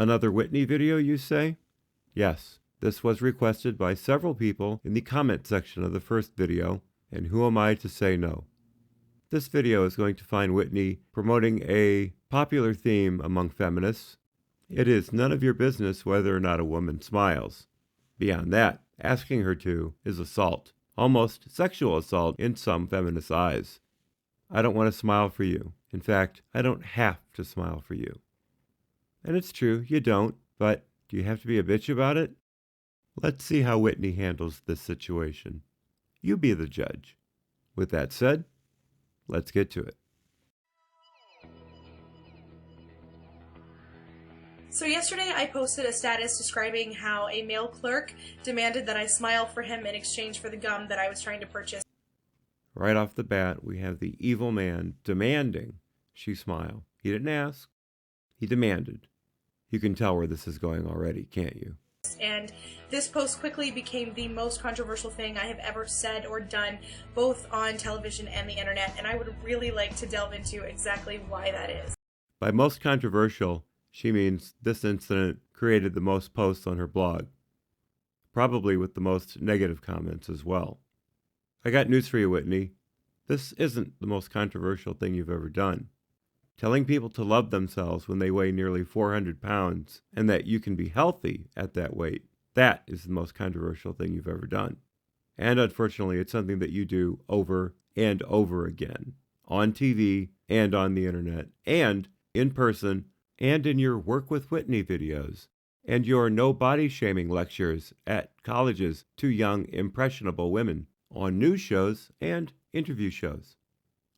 Another Whitney video, you say? Yes, this was requested by several people in the comment section of the first video, and who am I to say no? This video is going to find Whitney promoting a popular theme among feminists. It is none of your business whether or not a woman smiles. Beyond that, asking her to is assault, almost sexual assault in some feminists' eyes. I don't want to smile for you. In fact, I don't have to smile for you. And it's true, you don't, but do you have to be a bitch about it? Let's see how Whitney handles this situation. You be the judge. With that said, let's get to it. So yesterday I posted a status describing how a male clerk demanded that I smile for him in exchange for the gum that I was trying to purchase. Right off the bat, we have the evil man demanding she smile. He didn't ask, he demanded. You can tell where this is going already, can't you? And this post quickly became the most controversial thing I have ever said or done, both on television and the internet, and I would really like to delve into exactly why that is. By most controversial, she means this incident created the most posts on her blog, probably with the most negative comments as well. I got news for you, Whitney. This isn't the most controversial thing you've ever done. Telling people to love themselves when they weigh nearly 400 pounds and that you can be healthy at that weight, that is the most controversial thing you've ever done. And unfortunately, it's something that you do over and over again, on TV and on the internet, and in person, and in your Work with Whitney videos, and your no body shaming lectures at colleges to young, impressionable women, on news shows and interview shows.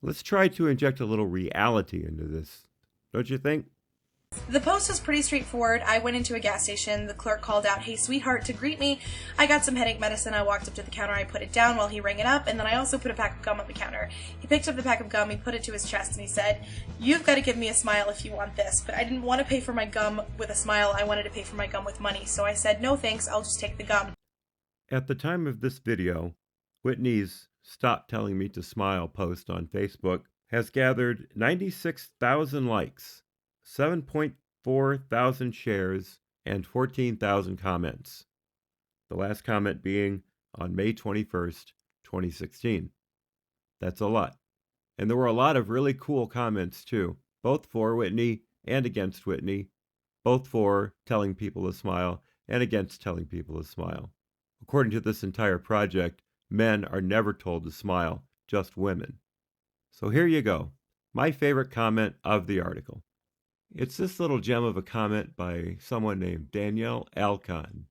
Let's try to inject a little reality into this, don't you think? The post is pretty straightforward. I went into a gas station, the clerk called out, "Hey sweetheart," to greet me. I got some headache medicine, I walked up to the counter, I put it down while he rang it up, and then I also put a pack of gum on the counter. He picked up the pack of gum, he put it to his chest, and he said, "You've got to give me a smile if you want this." But I didn't want to pay for my gum with a smile, I wanted to pay for my gum with money, so I said, "No thanks, I'll just take the gum." At the time of this video, Whitney's "Stop Telling Me to Smile" post on Facebook has gathered 96,000 likes, 7.4 thousand shares, and 14,000 comments. The last comment being on May 21st, 2016. That's a lot. And there were a lot of really cool comments too, both for Whitney and against Whitney, both for telling people to smile and against telling people to smile. According to this entire project, men are never told to smile, just women. So here you go, my favorite comment of the article. It's this little gem of a comment by someone named Danielle Alcon.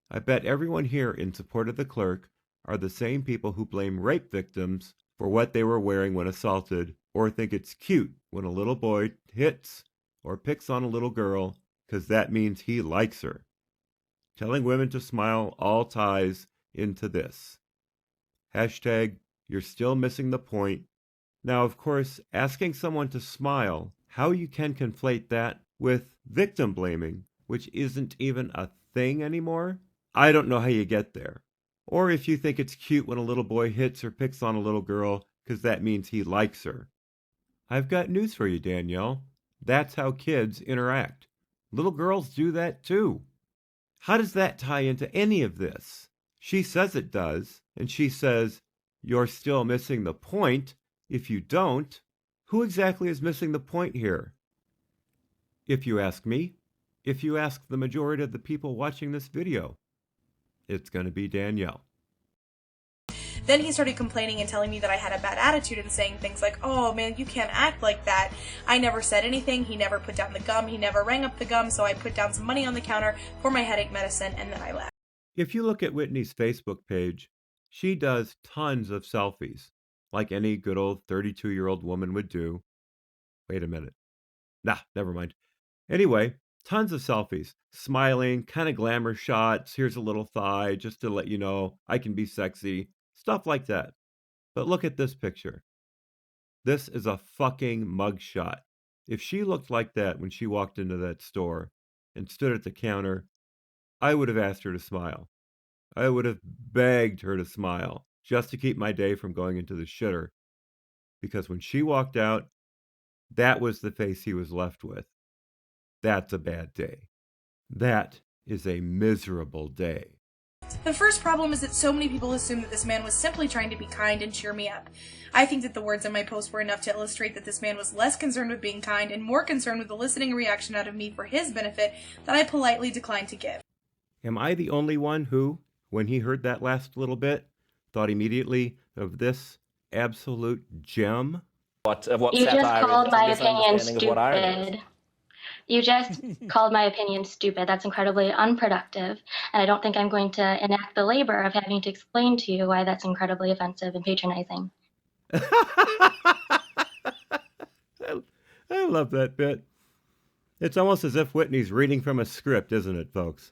I bet everyone here in support of the clerk are the same people who blame rape victims for what they were wearing when assaulted, or think it's cute when a little boy hits or picks on a little girl because that means he likes her. Telling women to smile all ties into this. Hashtag, you're still missing the point. Now, of course, asking someone to smile, how you can conflate that with victim blaming, which isn't even a thing anymore, I don't know how you get there. Or if you think it's cute when a little boy hits or picks on a little girl because that means he likes her. I've got news for you, Danielle. That's how kids interact. Little girls do that too. How does that tie into any of this? She says it does, and she says, you're still missing the point if you don't. Who exactly is missing the point here? If you ask me, if you ask the majority of the people watching this video, it's going to be Danielle. Then he started complaining and telling me that I had a bad attitude and saying things like, "Oh man, you can't act like that." I never said anything, he never put down the gum, he never rang up the gum, so I put down some money on the counter for my headache medicine and then I left. If you look at Whitney's Facebook page, she does tons of selfies, like any good old 32-year-old woman would do. Wait a minute. Nah, never mind. Anyway, tons of selfies, smiling, kind of glamour shots. Here's a little thigh just to let you know I can be sexy, stuff like that. But look at this picture. This is a fucking mugshot. If she looked like that when she walked into that store and stood at the counter, I would have asked her to smile. I would have begged her to smile just to keep my day from going into the shitter. Because when she walked out, that was the face he was left with. That's a bad day. That is a miserable day. The first problem is that so many people assume that this man was simply trying to be kind and cheer me up. I think that the words in my post were enough to illustrate that this man was less concerned with being kind and more concerned with eliciting a reaction out of me for his benefit that I politely declined to give. Am I the only one who, when he heard that last little bit, thought immediately of this absolute gem? What You just satire called is my it's a opinion misunderstanding of what irony is. stupid. You just called my opinion stupid. That's incredibly unproductive, and I don't think I'm going to enact the labor of having to explain to you why that's incredibly offensive and patronizing. I love that bit. It's almost as if Whitney's reading from a script, isn't it, folks?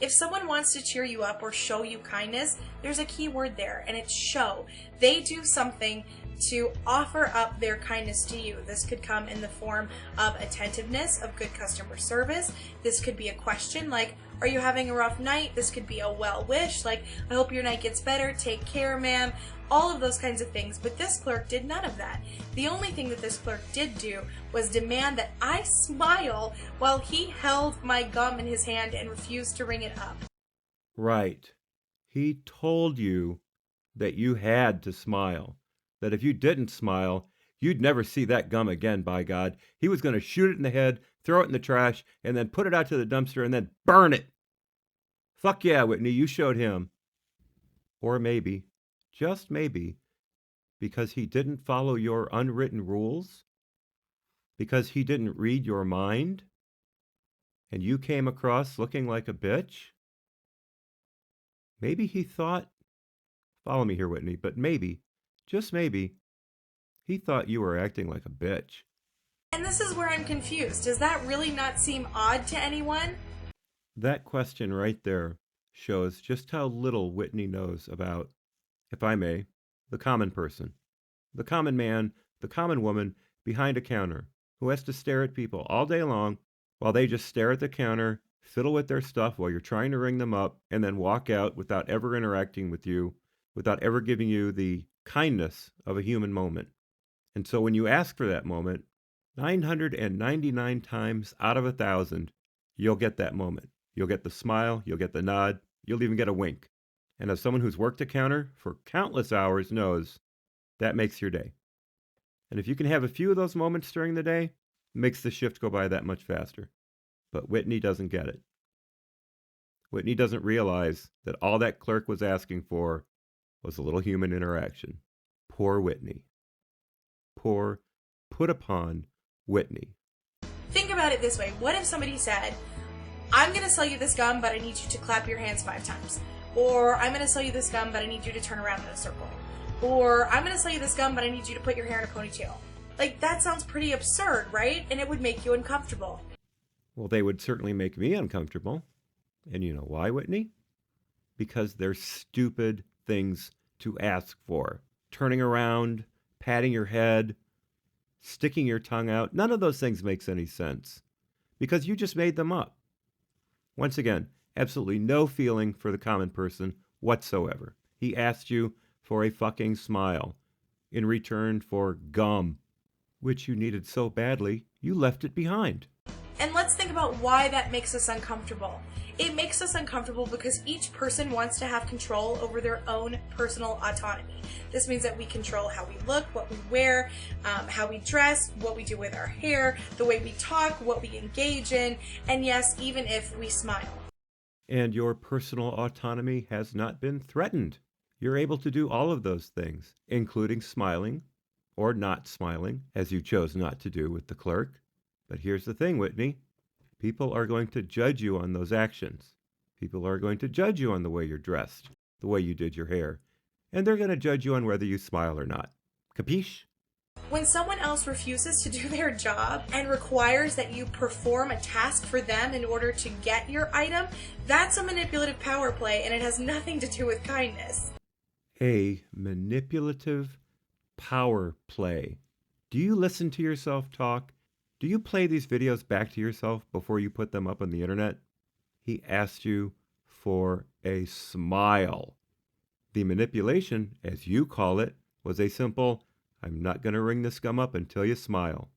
If someone wants to cheer you up or show you kindness, there's a key word there, and it's show. They do something to offer up their kindness to you. This could come in the form of attentiveness, of good customer service. This could be a question like, are you having a rough night? This could be a well wish, like, I hope your night gets better, take care, ma'am. All of those kinds of things, but this clerk did none of that. The only thing that this clerk did do was demand that I smile while he held my gum in his hand and refused to ring it up. Right. He told you that you had to smile. That if you didn't smile, you'd never see that gum again, by God. He was going to shoot it in the head, throw it in the trash, and then put it out to the dumpster and then burn it. Fuck yeah, Whitney, you showed him. Or maybe, just maybe, because he didn't follow your unwritten rules, because he didn't read your mind, and you came across looking like a bitch, maybe he thought, follow me here, Whitney, but maybe, just maybe, he thought you were acting like a bitch. And this is where I'm confused. Does that really not seem odd to anyone? That question right there shows just how little Whitney knows about, if I may, the common person, the common man, the common woman behind a counter who has to stare at people all day long while they just stare at the counter, fiddle with their stuff while you're trying to ring them up, and then walk out without ever interacting with you, without ever giving you the kindness of a human moment. And so when you ask for that moment, 999 times out of 1,000, you'll get that moment. You'll get the smile, you'll get the nod, you'll even get a wink. And as someone who's worked a counter for countless hours knows, that makes your day. And if you can have a few of those moments during the day, it makes the shift go by that much faster. But Whitney doesn't get it. Whitney doesn't realize that all that clerk was asking for was a little human interaction. Poor Whitney. Poor, put upon Whitney. Think about it this way. What if somebody said, I'm going to sell you this gum, but I need you to clap your hands 5 times. Or I'm going to sell you this gum, but I need you to turn around in a circle. Or I'm going to sell you this gum, but I need you to put your hair in a ponytail. Like, that sounds pretty absurd, right? And it would make you uncomfortable. Well, they would certainly make me uncomfortable. And you know why, Whitney? Because they're stupid things to ask for. Turning around, patting your head, sticking your tongue out. None of those things makes any sense. Because you just made them up. Once again, absolutely no feeling for the common person whatsoever. He asked you for a fucking smile in return for gum, which you needed so badly, you left it behind. And let's think about why that makes us uncomfortable. It makes us uncomfortable because each person wants to have control over their own personal autonomy. This means that we control how we look, what we wear, how we dress, what we do with our hair, the way we talk, what we engage in, and yes, even if we smile. And your personal autonomy has not been threatened. You're able to do all of those things, including smiling or not smiling, as you chose not to do with the clerk. But here's the thing, Whitney. People are going to judge you on those actions. People are going to judge you on the way you're dressed, the way you did your hair. And they're going to judge you on whether you smile or not. Capiche? When someone else refuses to do their job and requires that you perform a task for them in order to get your item, that's a manipulative power play, and it has nothing to do with kindness. A manipulative power play. Do you listen to yourself talk? Do you play these videos back to yourself before you put them up on the internet? He asked you for a smile. The manipulation, as you call it, was a simple, I'm not going to ring this gum up until you smile.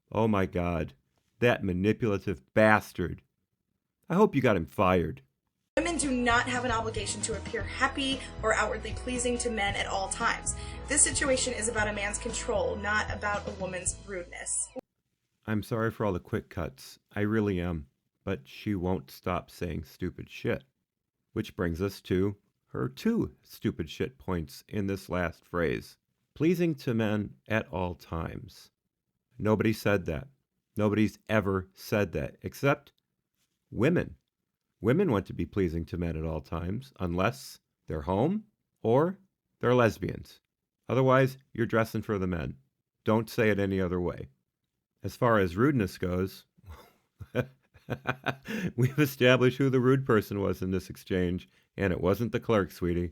Oh my God, that manipulative bastard. I hope you got him fired. Women do not have an obligation to appear happy or outwardly pleasing to men at all times. This situation is about a man's control, not about a woman's rudeness. I'm sorry for all the quick cuts. I really am. But she won't stop saying stupid shit. Which brings us to her 2 stupid shit points in this last phrase. Pleasing to men at all times. Nobody said that. Nobody's ever said that, except women. Women want to be pleasing to men at all times, unless they're home or they're lesbians. Otherwise, you're dressing for the men. Don't say it any other way. As far as rudeness goes, we've established who the rude person was in this exchange, and it wasn't the clerk, sweetie.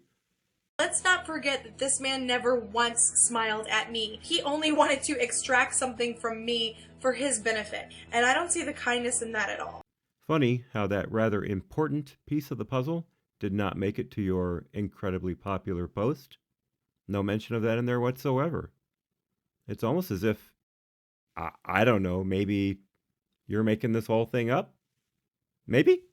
Let's not forget that this man never once smiled at me. He only wanted to extract something from me for his benefit, and I don't see the kindness in that at all. Funny how that rather important piece of the puzzle did not make it to your incredibly popular post. No mention of that in there whatsoever. It's almost as if, I don't know, maybe you're making this whole thing up? Maybe?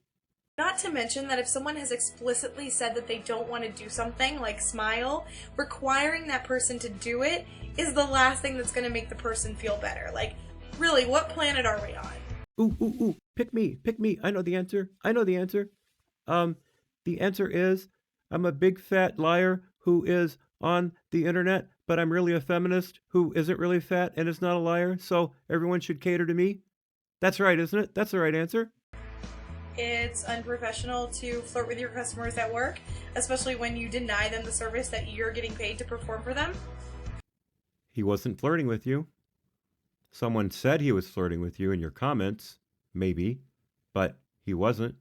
Not to mention that if someone has explicitly said that they don't want to do something, like smile, requiring that person to do it is the last thing that's going to make the person feel better. Like, really, what planet are we on? Ooh, pick me. I know the answer. The answer is, I'm a big fat liar who is on the internet, but I'm really a feminist who isn't really fat and is not a liar, so everyone should cater to me. That's right, isn't it? That's the right answer. It's unprofessional to flirt with your customers at work, especially when you deny them the service that you're getting paid to perform for them. He wasn't flirting with you. Someone said he was flirting with you in your comments, maybe, but he wasn't.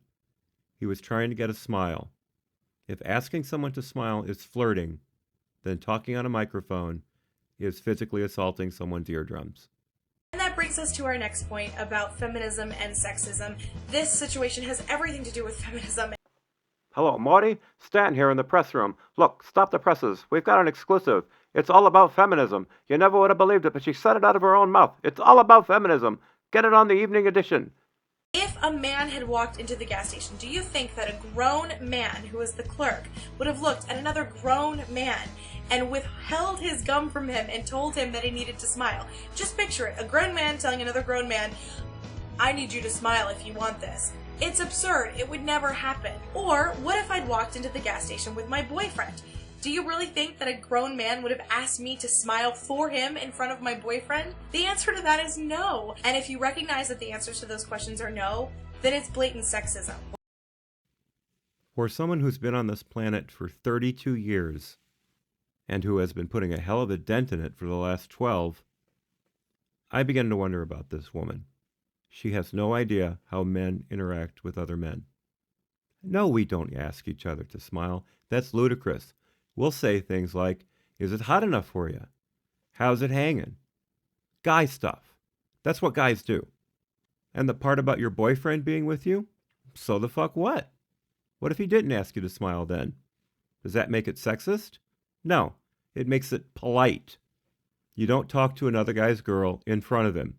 He was trying to get a smile. If asking someone to smile is flirting, then talking on a microphone is physically assaulting someone's eardrums. And that brings us to our next point about feminism and sexism. This situation has everything to do with feminism. Hello, Marty. Stan here in the press room. Look, stop the presses. We've got an exclusive. It's all about feminism. You never would have believed it, but she said it out of her own mouth. It's all about feminism. Get it on the evening edition. If a man had walked into the gas station, do you think that a grown man who was the clerk would have looked at another grown man and withheld his gum from him and told him that he needed to smile? Just picture it, a grown man telling another grown man, I need you to smile if you want this. It's absurd. It would never happen. Or what if I'd walked into the gas station with my boyfriend? Do you really think that a grown man would have asked me to smile for him in front of my boyfriend? The answer to that is no. And if you recognize that the answers to those questions are no, then it's blatant sexism. For someone who's been on this planet for 32 years and who has been putting a hell of a dent in it for the last 12, I begin to wonder about this woman. She has no idea how men interact with other men. No, we don't ask each other to smile. That's ludicrous. We'll say things like, is it hot enough for you? How's it hanging? Guy stuff. That's what guys do. And the part about your boyfriend being with you? So the fuck what? What if he didn't ask you to smile then? Does that make it sexist? No, it makes it polite. You don't talk to another guy's girl in front of him.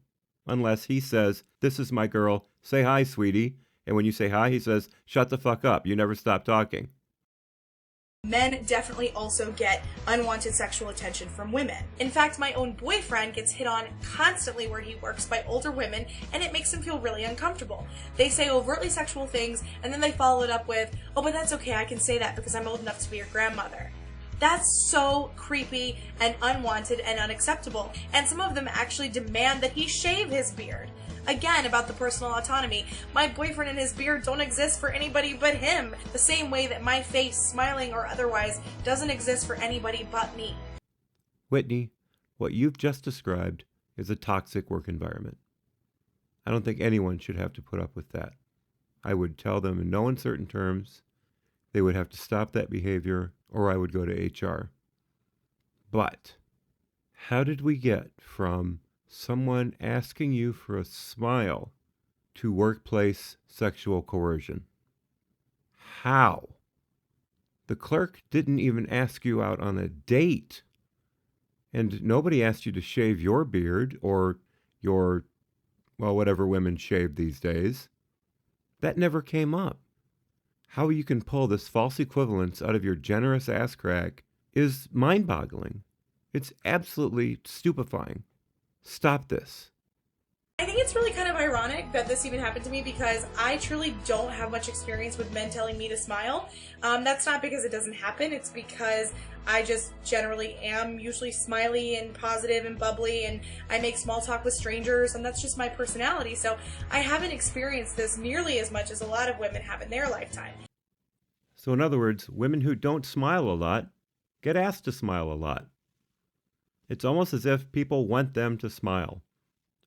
Unless he says, this is my girl, say hi, sweetie. And when you say hi, he says, shut the fuck up, you never stop talking. Men definitely also get unwanted sexual attention from women. In fact, my own boyfriend gets hit on constantly where he works by older women, and it makes him feel really uncomfortable. They say overtly sexual things, and then they follow it up with, oh, but that's okay, I can say that because I'm old enough to be your grandmother. That's so creepy and unwanted and unacceptable. And some of them actually demand that he shave his beard. Again, about the personal autonomy. My boyfriend and his beard don't exist for anybody but him, the same way that my face, smiling or otherwise, doesn't exist for anybody but me. Whitney, what you've just described is a toxic work environment. I don't think anyone should have to put up with that. I would tell them in no uncertain terms they would have to stop that behavior, or I would go to HR. But how did we get from someone asking you for a smile to workplace sexual coercion? How? The clerk didn't even ask you out on a date. And nobody asked you to shave your beard or your, well, whatever women shave these days. That never came up. How you can pull this false equivalence out of your generous ass crack is mind-boggling. It's absolutely stupefying. Stop this. I think it's really kind of ironic that this even happened to me because I truly don't have much experience with men telling me to smile. That's not because it doesn't happen, it's because I just generally am usually smiley and positive and bubbly, and I make small talk with strangers, and that's just my personality. So I haven't experienced this nearly as much as a lot of women have in their lifetime. So in other words, women who don't smile a lot get asked to smile a lot. It's almost as if people want them to smile.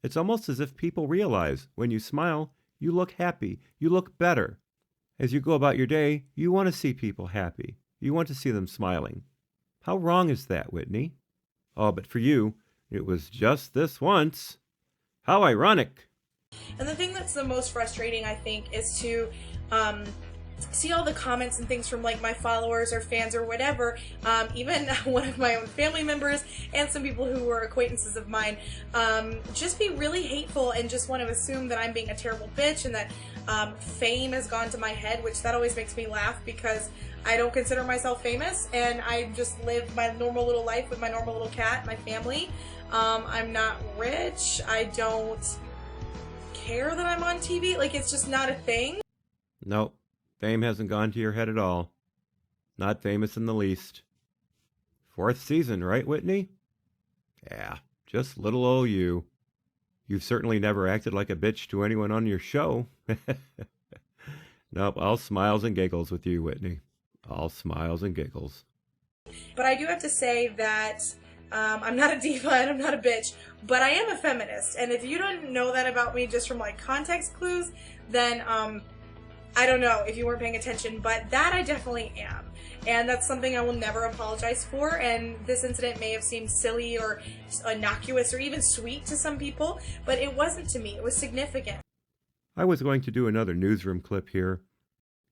It's almost as if people realize when you smile, you look happy, you look better. As you go about your day, you want to see people happy. You want to see them smiling. How wrong is that, Whitney? Oh, but for you, it was just this once. How ironic. And the thing that's the most frustrating, I think, is to see all the comments and things from like my followers or fans or whatever, even one of my own family members and some people who were acquaintances of mine, just be really hateful and just want to assume that I'm being a terrible bitch and that fame has gone to my head, which that always makes me laugh because I don't consider myself famous and I just live my normal little life with my normal little cat, my family. I'm not rich. I don't care that I'm on TV. Like, it's just not a thing. Nope. Fame hasn't gone to your head at all. Not famous in the least. 4th season, right, Whitney? Yeah, just little old you. You've certainly never acted like a bitch to anyone on your show. Nope, all smiles and giggles with you, Whitney. All smiles and giggles. But I do have to say that I'm not a diva and I'm not a bitch, but I am a feminist. And if you don't know that about me just from like context clues, then I don't know if you weren't paying attention, but that I definitely am. And that's something I will never apologize for. And this incident may have seemed silly or innocuous or even sweet to some people, but it wasn't to me. It was significant. I was going to do another newsroom clip here,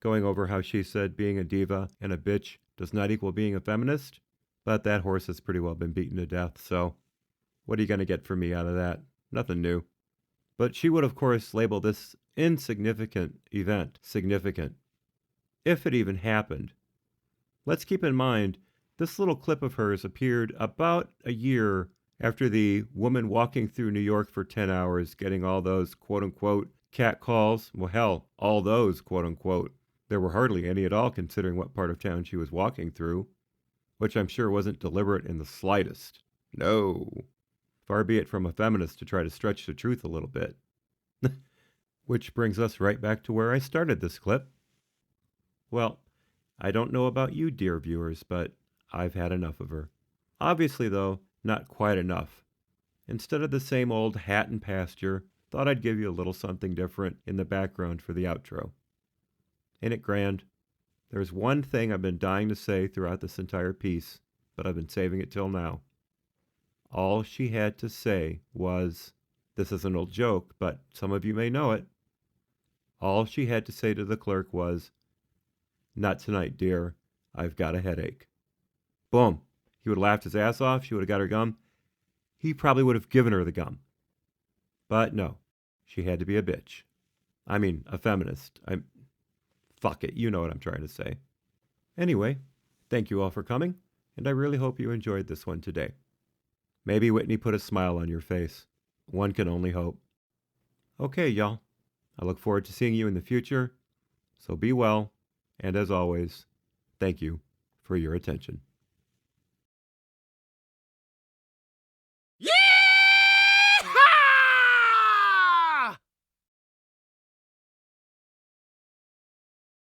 going over how she said being a diva and a bitch does not equal being a feminist, but that horse has pretty well been beaten to death, so what are you going to get from me out of that? Nothing new. But she would, of course, label this insignificant event significant, if it even happened. Let's keep in mind, this little clip of hers appeared about a year after the woman walking through New York for 10 hours getting all those quote-unquote cat calls. Well, hell, all those quote-unquote. There were hardly any at all considering what part of town she was walking through, which I'm sure wasn't deliberate in the slightest. No. Far be it from a feminist to try to stretch the truth a little bit. Which brings us right back to where I started this clip. Well, I don't know about you, dear viewers, but I've had enough of her. Obviously, though, not quite enough. Instead of the same old hat and pasture, thought I'd give you a little something different in the background for the outro. Ain't it grand? There's one thing I've been dying to say throughout this entire piece, but I've been saving it till now. All she had to say was, this is an old joke, but some of you may know it. All she had to say to the clerk was, "Not tonight, dear. I've got a headache." Boom. He would have laughed his ass off. She would have got her gum. He probably would have given her the gum. But no, she had to be a bitch. I mean, a feminist. Fuck it, you know what I'm trying to say. Anyway, thank you all for coming, and I really hope you enjoyed this one today. Maybe Whitney put a smile on your face. One can only hope. Okay, y'all. I look forward to seeing you in the future, so be well, and as always, thank you for your attention.